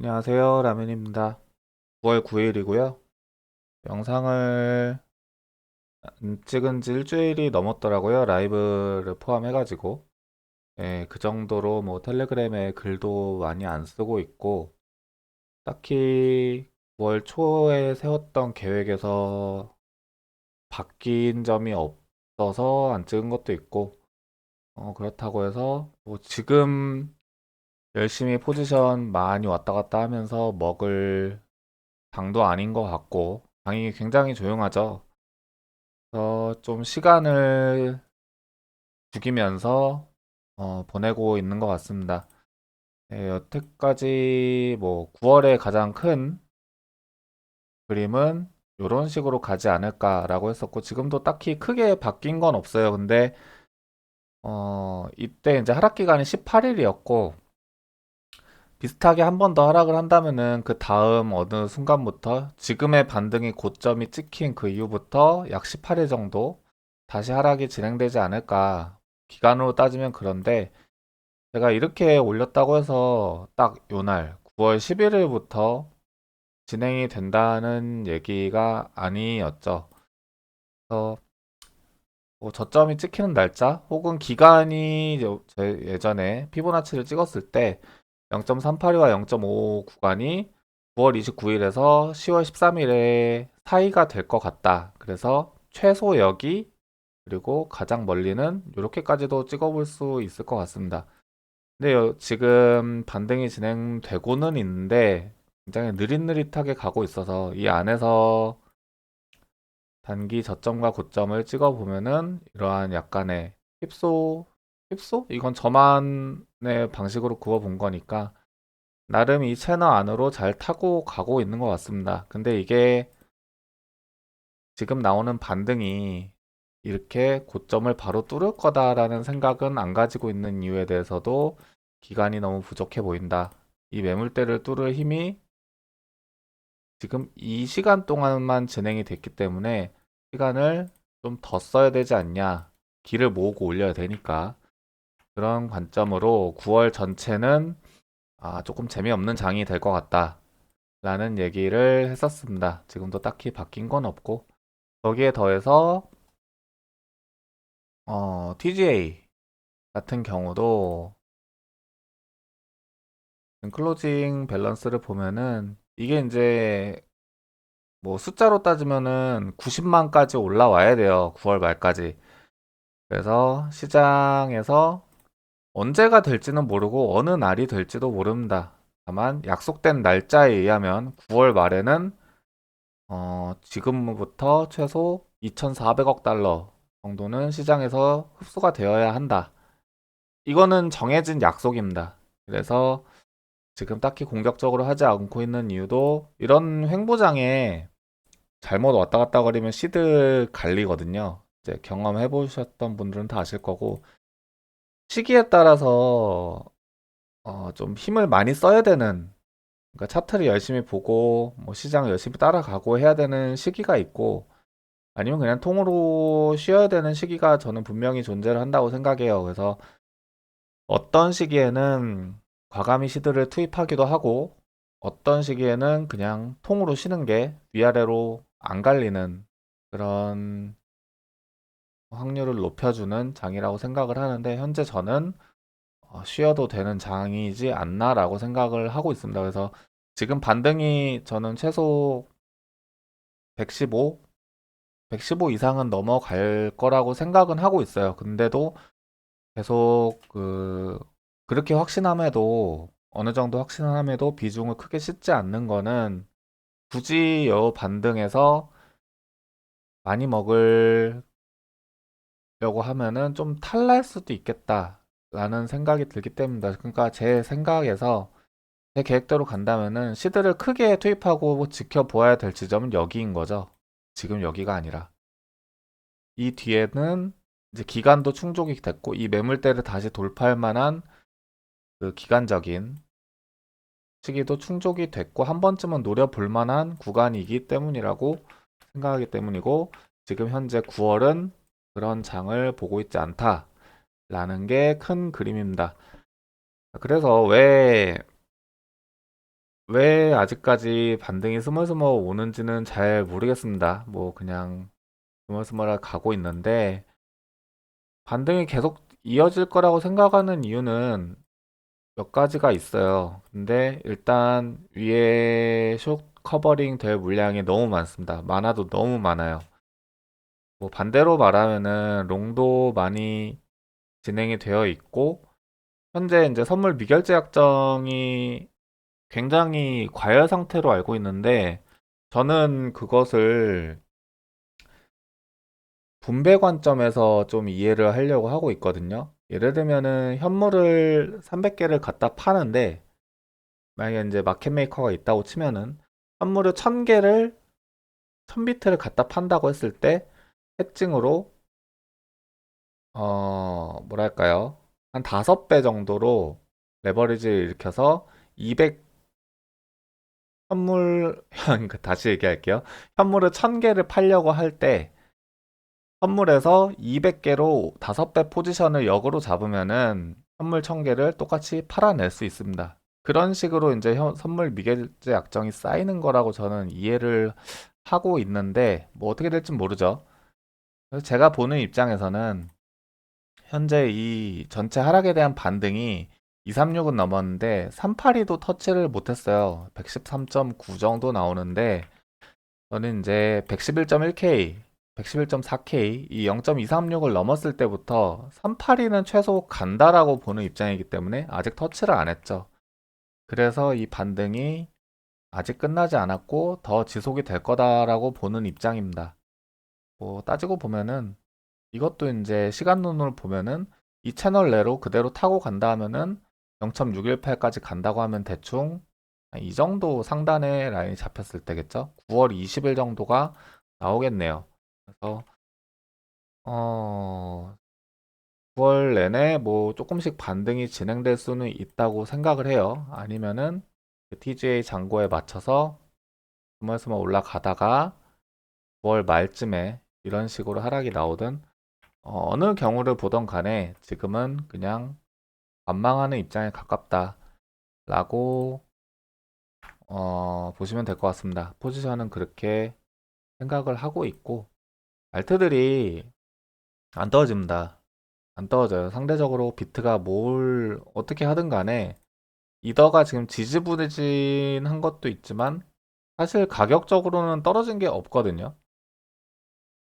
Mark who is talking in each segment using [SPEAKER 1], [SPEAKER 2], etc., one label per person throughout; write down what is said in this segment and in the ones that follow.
[SPEAKER 1] 안녕하세요. 라면입니다. 9월 9일이고요. 영상을 찍은 지 일주일이 넘었더라고요. 라이브를 포함해가지고. 예, 그 정도로 뭐 텔레그램에 글도 많이 안 쓰고 있고, 딱히 9월 초에 세웠던 계획에서 바뀐 점이 없어서 안 찍은 것도 있고, 그렇다고 해서 뭐 지금 열심히 포지션 많이 왔다 갔다 하면서 먹을 당도 아닌 것 같고, 당이 굉장히 조용하죠. 좀 시간을 죽이면서 보내고 있는 것 같습니다. 네, 여태까지 뭐 9월에 가장 큰 그림은 이런 식으로 가지 않을까라고 했었고 지금도 딱히 크게 바뀐 건 없어요. 근데 이때 이제 하락 기간이 18일이었고 비슷하게 한 번 더 하락을 한다면은 그 다음 어느 순간부터 지금의 반등이 고점이 찍힌 그 이후부터 약 18일 정도 다시 하락이 진행되지 않을까. 기간으로 따지면 그런데 제가 이렇게 올렸다고 해서 딱 요날 9월 11일부터 진행이 된다는 얘기가 아니었죠. 그래서 뭐 저점이 찍히는 날짜 혹은 기간이 제 예전에 피보나치를 찍었을 때 0.382와 0.5 구간이 9월 29일에서 10월 13일의 사이가 될 것 같다. 그래서 최소 여기 그리고 가장 멀리는 이렇게까지도 찍어볼 수 있을 것 같습니다. 근데 지금 반등이 진행되고는 있는데 굉장히 느릿느릿하게 가고 있어서 이 안에서 단기 저점과 고점을 찍어 보면은 이러한 약간의 휩소? 이건 저만의 방식으로 그어 본 거니까 나름 이 채널 안으로 잘 타고 가고 있는 것 같습니다. 근데 이게 지금 나오는 반등이 이렇게 고점을 바로 뚫을 거다라는 생각은 안 가지고 있는 이유에 대해서도 기간이 너무 부족해 보인다. 이 매물대를 뚫을 힘이 지금 이 시간 동안만 진행이 됐기 때문에 시간을 좀 더 써야 되지 않냐. 길을 모으고 올려야 되니까. 그런 관점으로 9월 전체는 조금 재미없는 장이 될 것 같다. 라는 얘기를 했었습니다. 지금도 딱히 바뀐 건 없고. 거기에 더해서, TGA 같은 경우도 클로징 밸런스를 보면은 이게 이제 뭐 숫자로 따지면은 90만까지 올라와야 돼요. 9월 말까지. 그래서 시장에서 언제가 될지는 모르고 어느 날이 될지도 모릅니다. 다만 약속된 날짜에 의하면 9월 말에는 지금부터 최소 2,400억 달러 정도는 시장에서 흡수가 되어야 한다. 이거는 정해진 약속입니다. 그래서 지금 딱히 공격적으로 하지 않고 있는 이유도 이런 횡보장에 잘못 왔다 갔다 거리면 시드 갈리거든요. 이제 경험해 보셨던 분들은 다 아실 거고 시기에 따라서 좀 힘을 많이 써야 되는 그러니까 차트를 열심히 보고 뭐 시장을 열심히 따라가고 해야 되는 시기가 있고 아니면 그냥 통으로 쉬어야 되는 시기가 저는 분명히 존재를 한다고 생각해요. 그래서 어떤 시기에는 과감히 시드를 투입하기도 하고 어떤 시기에는 그냥 통으로 쉬는 게 위아래로 안 갈리는 그런 확률을 높여주는 장이라고 생각을 하는데 현재 저는 쉬어도 되는 장이지 않나라고 생각을 하고 있습니다. 그래서 지금 반등이 저는 최소 115, 115 이상은 넘어갈 거라고 생각은 하고 있어요. 근데도 계속 그렇게 확신함에도 어느 정도 확신함에도 비중을 크게 싣지 않는 거는 굳이 여 반등에서 많이 먹으려고 하면은 좀 탈날 수도 있겠다라는 생각이 들기 때문입니다. 그러니까 제 생각에서 제 계획대로 간다면은 시드를 크게 투입하고 지켜보아야 될 지점은 여기인 거죠. 지금 여기가 아니라. 이 뒤에는 이제 기간도 충족이 됐고 이 매물대를 다시 돌파할 만한 그 기간적인 시기도 충족이 됐고 한 번쯤은 노려볼 만한 구간이기 때문이라고 생각하기 때문이고 지금 현재 9월은 그런 장을 보고 있지 않다라는 게 큰 그림입니다. 그래서 왜 아직까지 반등이 스멀스멀 오는지는 잘 모르겠습니다. 뭐 그냥 스멀스멀 가고 있는데 반등이 계속 이어질 거라고 생각하는 이유는 몇 가지가 있어요. 근데 일단 위에 숏 커버링 될 물량이 너무 많습니다. 많아도 너무 많아요. 뭐 반대로 말하면은 롱도 많이 진행이 되어 있고 현재 이제 선물 미결제 약정이 굉장히 과열 상태로 알고 있는데 저는 그것을 분배 관점에서 좀 이해를 하려고 하고 있거든요. 예를 들면은 현물을 300개를 갖다 파는데 만약에 이제 마켓 메이커가 있다고 치면은 현물을 1000개를 1000비트를 갖다 판다고 했을 때 해증으로 뭐랄까요? 한 5배 정도로 레버리지를 일으켜서 200 현물 그러니까 다시 얘기할게요. 현물을 1000개를 팔려고 할 때 선물에서 200개로 5배 포지션을 역으로 잡으면은 선물 1000개를 똑같이 팔아낼 수 있습니다. 그런 식으로 이제 선물 미결제 약정이 쌓이는 거라고 저는 이해를 하고 있는데 뭐 어떻게 될지 모르죠. 그래서 제가 보는 입장에서는 현재 이 전체 하락에 대한 반등이 236은 넘었는데 382도 터치를 못했어요. 113.9 정도 나오는데 저는 이제 111.1K, 111.4K 이 0.236을 넘었을 때부터 382는 최소 간다라고 보는 입장이기 때문에 아직 터치를 안 했죠. 그래서 이 반등이 아직 끝나지 않았고 더 지속이 될 거다라고 보는 입장입니다. 뭐 따지고 보면은 이것도 이제 시간론으로 보면은 이 채널 내로 그대로 타고 간다 하면은 0.618까지 간다고 하면 대충 이 정도 상단의 라인이 잡혔을 때겠죠? 9월 20일 정도가 나오겠네요. 그래서 9월 내내 뭐 조금씩 반등이 진행될 수는 있다고 생각을 해요. 아니면은 그 TGA 잔고에 맞춰서 스멀스멀 올라가다가 9월 말쯤에 이런 식으로 하락이 나오든 어느 경우를 보던 간에 지금은 그냥 관망하는 입장에 가깝다라고 보시면 될 것 같습니다. 포지션은 그렇게 생각을 하고 있고 알트들이 안 떨어집니다. 안 떨어져요. 상대적으로 비트가 뭘 어떻게 하든 간에 이더가 지금 지지부진한 것도 있지만 사실 가격적으로는 떨어진 게 없거든요.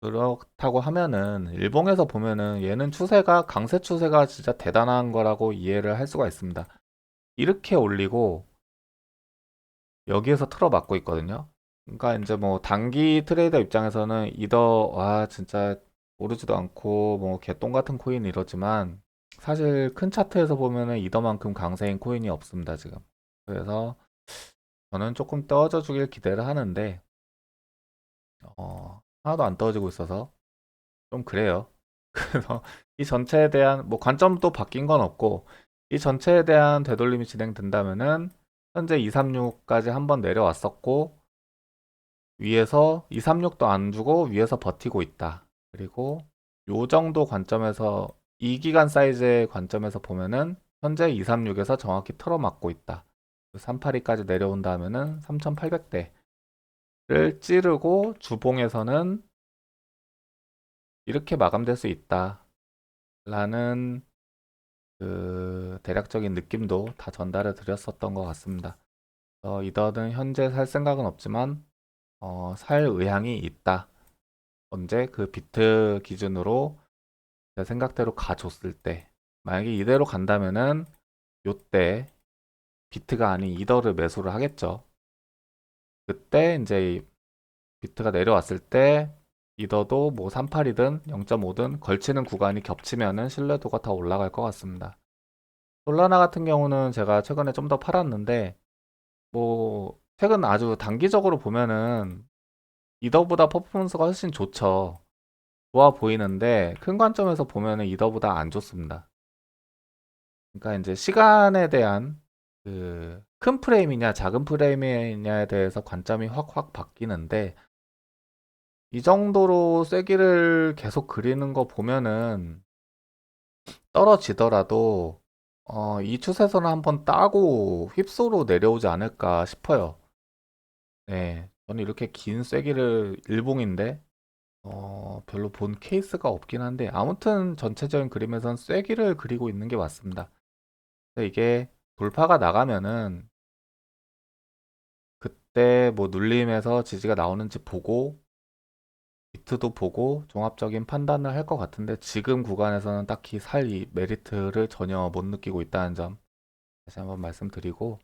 [SPEAKER 1] 그렇다고 하면은 일봉에서 보면은 얘는 추세가 강세 추세가 진짜 대단한 거라고 이해를 할 수가 있습니다. 이렇게 올리고 여기에서 틀어막고 있거든요. 그러니까 이제 뭐 단기 트레이더 입장에서는 이더 와 진짜 오르지도 않고 뭐 개똥 같은 코인 이러지만 사실 큰 차트에서 보면은 이더만큼 강세인 코인이 없습니다 지금. 그래서 저는 조금 떨어져 주길 기대를 하는데 하나도 안 떨어지고 있어서 좀 그래요. 그래서 이 전체에 대한 뭐 관점도 바뀐 건 없고 이 전체에 대한 되돌림이 진행된다면은 현재 236까지 한번 내려왔었고 위에서 236도 안 주고 위에서 버티고 있다. 그리고 요 정도 관점에서 이 기간 사이즈의 관점에서 보면은 현재 236에서 정확히 틀어막고 있다. 382까지 내려온다면은 3800대를 찌르고 주봉에서는 이렇게 마감될 수 있다. 라는 그 대략적인 느낌도 다 전달해 드렸었던 것 같습니다. 이더는 현재 살 생각은 없지만 살 의향이 있다. 언제 그 비트 기준으로 제 생각대로 가줬을 때 만약에 이대로 간다면은 요때 비트가 아닌 이더를 매수를 하겠죠. 그때 이제 비트가 내려왔을 때 이더도 뭐 38이든 0.5든 걸치는 구간이 겹치면은 신뢰도가 더 올라갈 것 같습니다. 솔라나 같은 경우는 제가 최근에 좀 더 팔았는데 뭐 최근 아주 단기적으로 보면은 이더보다 퍼포먼스가 훨씬 좋죠. 좋아 보이는데 큰 관점에서 보면은 이더보다 안 좋습니다. 그러니까 이제 시간에 대한 그 큰 프레임이냐 작은 프레임이냐에 대해서 관점이 확 바뀌는데 이 정도로 쐐기를 계속 그리는 거 보면은 떨어지더라도 이 추세선을 한번 따고 휩소로 내려오지 않을까 싶어요. 네, 저는 이렇게 긴 쐐기를 일봉인데 별로 본 케이스가 없긴 한데 아무튼 전체적인 그림에선 쐐기를 그리고 있는 게 맞습니다. 근데 이게 돌파가 나가면은 그때 뭐 눌림에서 지지가 나오는지 보고 비트도 보고 종합적인 판단을 할 것 같은데 지금 구간에서는 딱히 살 이 메리트를 전혀 못 느끼고 있다는 점 다시 한번 말씀드리고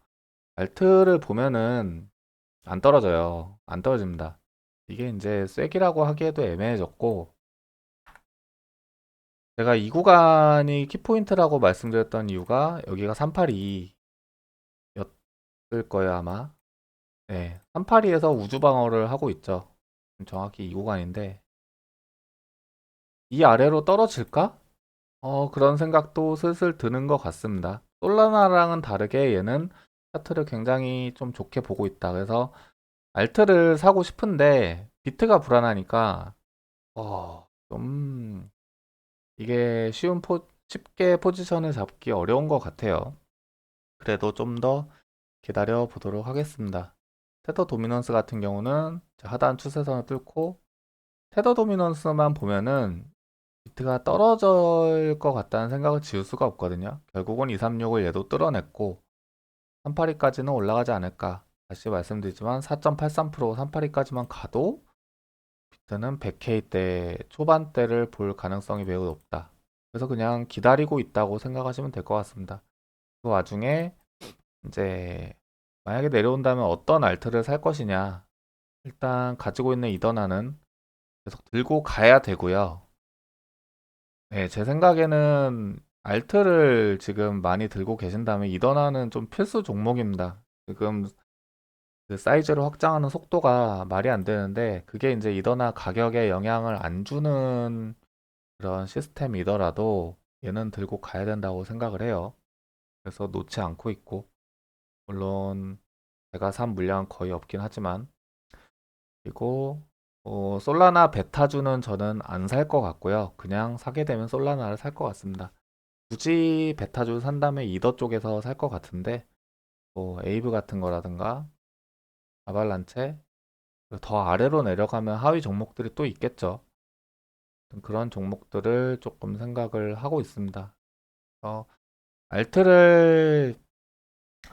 [SPEAKER 1] 알트를 보면은 안 떨어져요. 안 떨어집니다. 이게 이제 쐐기라고 하기에도 애매해졌고 제가 이 구간이 키포인트라고 말씀드렸던 이유가 여기가 382였을 거예요 아마. 네, 382에서 우주 방어를 하고 있죠. 정확히 이 구간인데 이 아래로 떨어질까? 그런 생각도 슬슬 드는 것 같습니다. 솔라나랑은 다르게 얘는 차트를 굉장히 좀 좋게 보고 있다. 그래서 알트를 사고 싶은데 비트가 불안하니까 좀 이게 쉽게 포지션을 잡기 어려운 것 같아요. 그래도 좀 더 기다려 보도록 하겠습니다. 테더 도미넌스 같은 경우는 하단 추세선을 뚫고 테더 도미넌스만 보면은 비트가 떨어질 것 같다는 생각을 지울 수가 없거든요. 결국은 236을 얘도 뚫어냈고 382까지는 올라가지 않을까. 다시 말씀드리지만 4.83% 382까지만 가도 비트는 100K대 초반대를 볼 가능성이 매우 높다. 그래서 그냥 기다리고 있다고 생각하시면 될 것 같습니다. 그 와중에 이제 만약에 내려온다면 어떤 알트를 살 것이냐. 일단 가지고 있는 이더나는 계속 들고 가야 되고요. 네, 제 생각에는 알트를 지금 많이 들고 계신다면 이더나는 좀 필수 종목입니다. 지금 그 사이즈를 확장하는 속도가 말이 안 되는데 그게 이제 이더나 가격에 영향을 안 주는 그런 시스템이더라도 얘는 들고 가야 된다고 생각을 해요. 그래서 놓지 않고 있고 물론 제가 산 물량은 거의 없긴 하지만 그리고 솔라나 베타주는 저는 안 살 것 같고요. 그냥 사게 되면 솔라나를 살 것 같습니다. 굳이 베타주 산다면 이더 쪽에서 살 것 같은데 뭐 에이브 같은 거라든가 아발란체 더 아래로 내려가면 하위 종목들이 또 있겠죠. 그런 종목들을 조금 생각을 하고 있습니다. 알트를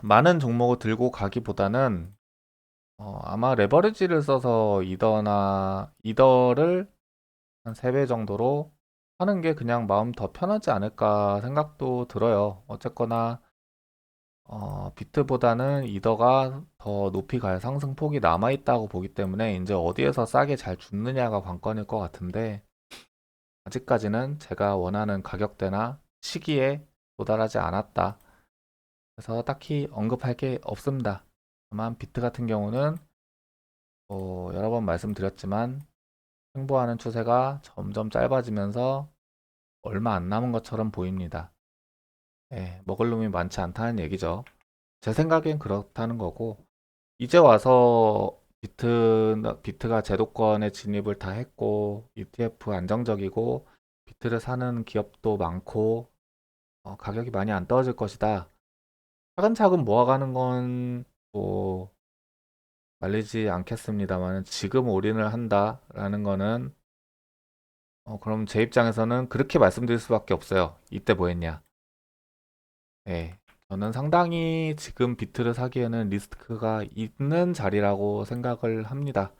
[SPEAKER 1] 많은 종목을 들고 가기보다는 아마 레버리지를 써서 이더를 한 3배 정도로 하는 게 그냥 마음 더 편하지 않을까 생각도 들어요. 어쨌거나 비트보다는 이더가 더 높이 갈 상승폭이 남아있다고 보기 때문에 이제 어디에서 싸게 잘 줍느냐가 관건일 것 같은데 아직까지는 제가 원하는 가격대나 시기에 도달하지 않았다. 그래서 딱히 언급할 게 없습니다. 다만 비트 같은 경우는 여러 번 말씀드렸지만 횡보하는 추세가 점점 짧아지면서 얼마 안 남은 것처럼 보입니다. 예, 먹을 놈이 많지 않다는 얘기죠. 제 생각엔 그렇다는 거고 이제 와서 비트가 제도권에 진입을 다 했고 ETF 안정적이고 비트를 사는 기업도 많고 가격이 많이 안 떨어질 것이다. 차근차근 모아가는 건뭐 말리지 않겠습니다만 지금 올인을 한다라는 거는 그럼 제 입장에서는 그렇게 말씀드릴 수밖에 없어요. 이때 뭐 했냐? 네, 저는 상당히 지금 비트를 사기에는 리스크가 있는 자리라고 생각을 합니다.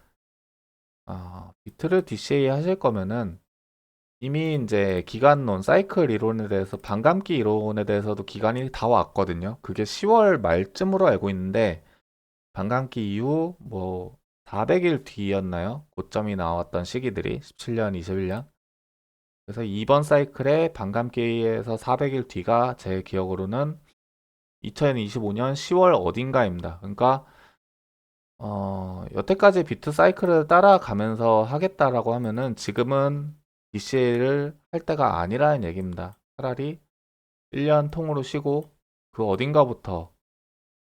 [SPEAKER 1] 비트를 DCA 하실 거면은 이미 이제 기간론, 사이클 이론에 대해서 반감기 이론에 대해서도 기간이 다 왔거든요. 그게 10월 말쯤으로 알고 있는데 반감기 이후 뭐 400일 뒤였나요? 고점이 나왔던 시기들이 17년, 21년. 그래서 이번 사이클에 반감기에서 400일 뒤가 제 기억으로는 2025년 10월 어딘가입니다. 그러니까 여태까지 비트 사이클을 따라가면서 하겠다라고 하면은 지금은 DCA를 할 때가 아니라는 얘기입니다. 차라리 1년 통으로 쉬고 그 어딘가부터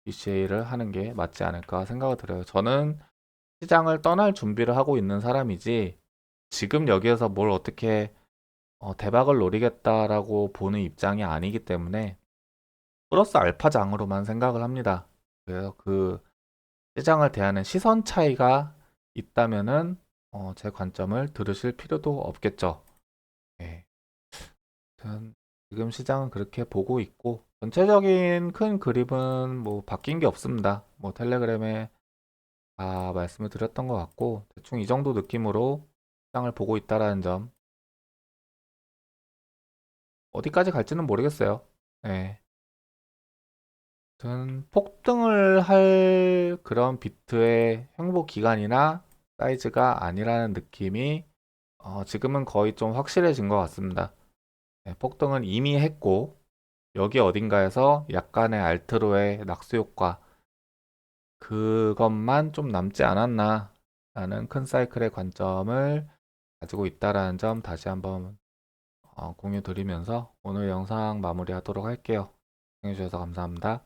[SPEAKER 1] DCA를 하는 게 맞지 않을까 생각이 들어요. 저는 시장을 떠날 준비를 하고 있는 사람이지 지금 여기에서 뭘 어떻게 대박을 노리겠다라고 보는 입장이 아니기 때문에 플러스 알파장으로만 생각을 합니다. 그래서 그 시장을 대하는 시선 차이가 있다면은 제 관점을 들으실 필요도 없겠죠. 네. 아무튼 지금 시장은 그렇게 보고 있고 전체적인 큰 그림은 뭐 바뀐 게 없습니다. 뭐 텔레그램에 다 말씀을 드렸던 것 같고 대충 이 정도 느낌으로 시장을 보고 있다라는 점 어디까지 갈지는 모르겠어요. 네. 아무튼 폭등을 할 그런 비트의 횡보 기간이나 사이즈가 아니라는 느낌이 지금은 거의 좀 확실해진 것 같습니다. 네, 폭등은 이미 했고 여기 어딘가에서 약간의 알트로의 낙수 효과 그것만 좀 남지 않았나 라는 큰 사이클의 관점을 가지고 있다라는 점 다시 한번 공유 드리면서 오늘 영상 마무리하도록 할게요. 시청해주셔서 감사합니다.